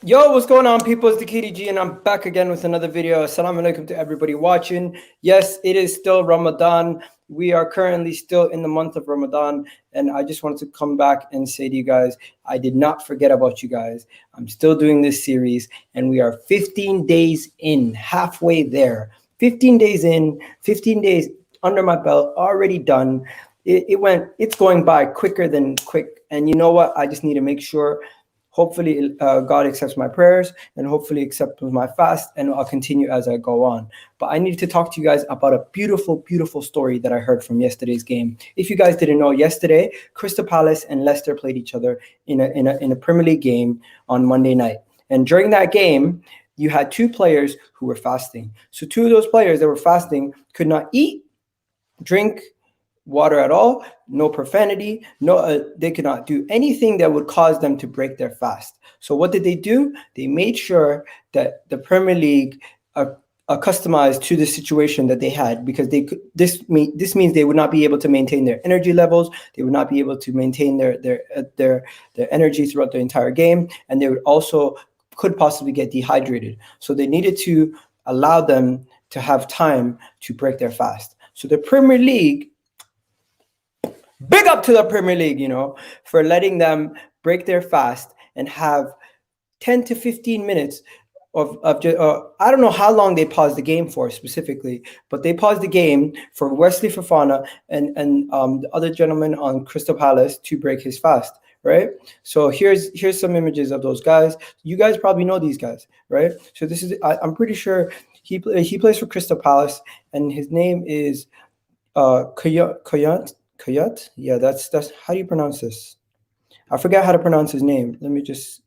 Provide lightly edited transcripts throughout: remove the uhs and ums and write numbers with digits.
Yo, what's going on, people? It's the KDG, and I'm back again with another video. Assalamu alaikum to everybody watching. Yes, it is still Ramadan. We are currently still in the month of Ramadan, and I just wanted to come back and say to you guys, I did not forget about you guys. I'm still doing this series, and we are 15 days in, halfway there. 15 days in, 15 days under my belt, already done. It's going by quicker than quick. And you know what? I just need to make sure. Hopefully, God accepts my prayers and hopefully accepts my fast, and I'll continue as I go on. But I need to talk to you guys about a beautiful, beautiful story that I heard from yesterday's game. If you guys didn't know, yesterday, Crystal Palace and Leicester played each other in a Premier League game on Monday night. And during that game, you had two players who were fasting. So two of those players that were fasting could not eat, drink, water at all, no profanity, they could not do anything that would cause them to break their fast. So what did they do? They made sure that the Premier League customized to the situation that they had, because this means they would not be able to maintain their energy levels, they would not be able to maintain their energy throughout the entire game, and they would also could possibly get dehydrated. So they needed to allow them to have time to break their fast. So the Premier League, big up to the Premier League, for letting them break their fast and have 10 to 15 minutes of I don't know how long they paused the game for specifically, but they paused the game for Wesley Fofana and the other gentleman on Crystal Palace to break his fast, right? So here's some images of those guys. You guys probably know these guys, right? So this is, I'm pretty sure he plays for Crystal Palace, and his name is Kouyate. Yeah, that's how do you pronounce this? I forget how to pronounce his name. Let me just.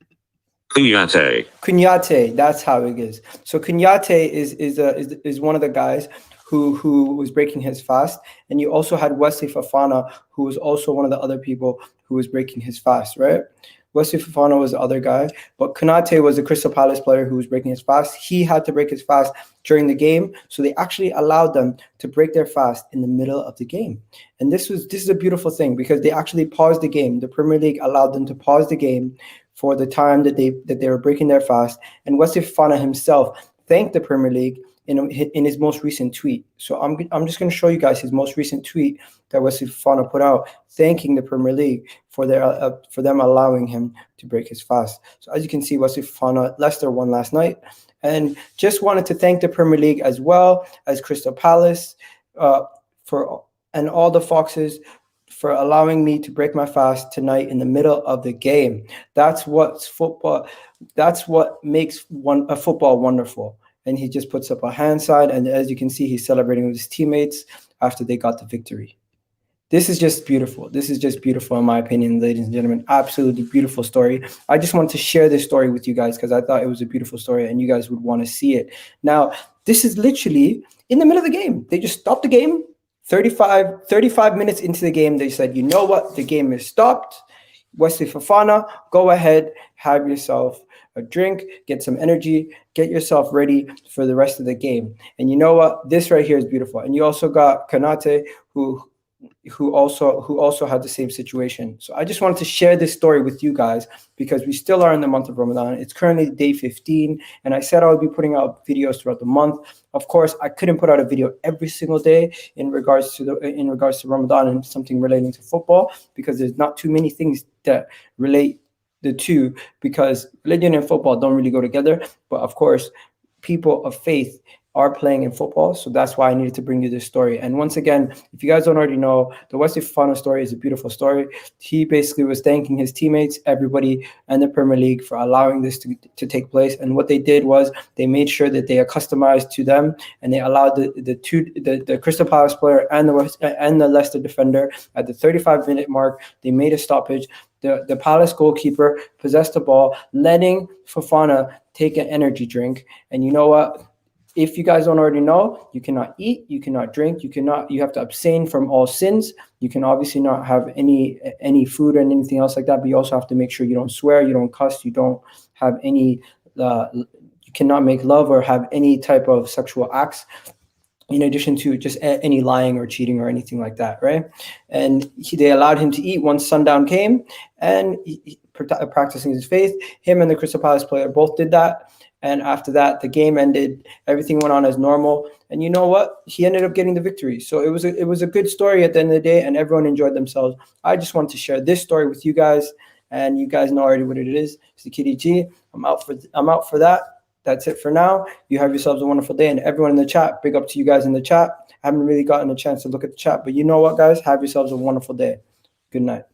Kouyate. That's how it is. So Kouyate is one of the guys who was breaking his fast, and you also had Wesley Fofana, who was also one of the other people who was breaking his fast, right? Wesley Fofana was the other guy, but Kouyate was the Crystal Palace player who was breaking his fast. He had to break his fast during the game, so they actually allowed them to break their fast in the middle of the game. And this is a beautiful thing, because they actually paused the game. The Premier League allowed them to pause the game for the time that they were breaking their fast. And Wesley Fofana himself thanked the Premier League in his most recent tweet. So I'm just going to show you guys his most recent tweet that Wesley Fofana put out, thanking the Premier League for them allowing him to break his fast. So as you can see, Wesley Fofana, Leicester won last night, and just wanted to thank the Premier League as well as Crystal Palace and all the Foxes for allowing me to break my fast tonight in the middle of the game. That's what's football. That's what makes a football wonderful. And he just puts up a hand sign, and as you can see, he's celebrating with his teammates after they got the victory. This is just beautiful. This is just beautiful, in my opinion, ladies and gentlemen. Absolutely beautiful story. I just wanted to share this story with you guys because I thought it was a beautiful story and you guys would want to see it. Now, this is literally in the middle of the game. They just stopped the game. 35 minutes into the game, they said, you know what? The game is stopped. Wesley Fofana, go ahead, have yourself a drink, get some energy, get yourself ready for the rest of the game. And you know what? This right here is beautiful. And you also got Kouyate, who also had the same situation. So I just wanted to share this story with you guys because we still are in the month of Ramadan. It's currently day 15, and I said I would be putting out videos throughout the month. Of course, I couldn't put out a video every single day in regards to Ramadan and something relating to football, because there's not too many things that relate the two, because religion and football don't really go together. But of course, people of faith are playing in football, so that's why I needed to bring you this story. And once again, if you guys don't already know, the Wesley Fofana story is a beautiful story. He basically was thanking his teammates, everybody, and the Premier League for allowing this to take place. And what they did was they made sure that they are customized to them, and they allowed the Crystal Palace player and the Leicester defender at the 35-minute mark. They made a stoppage. The Palace goalkeeper possessed the ball, letting Fofana take an energy drink. And you know what? If you guys don't already know, you cannot eat, you cannot drink, you have to abstain from all sins. You can obviously not have any food and anything else like that, but you also have to make sure you don't swear, you don't cuss, you don't have any, you cannot make love or have any type of sexual acts, in addition to just any lying or cheating or anything like that, right? And they allowed him to eat once sundown came, and practicing his faith. Him and the Crystal Palace player both did that. And after that, the game ended. Everything went on as normal. And you know what? He ended up getting the victory. So it was a good story at the end of the day, and everyone enjoyed themselves. I just wanted to share this story with you guys, and you guys know already what it is. It's the Kitty G. I'm out for that. That's it for now. You have yourselves a wonderful day, and everyone in the chat, big up to you guys in the chat. I haven't really gotten a chance to look at the chat, but you know what, guys? Have yourselves a wonderful day. Good night.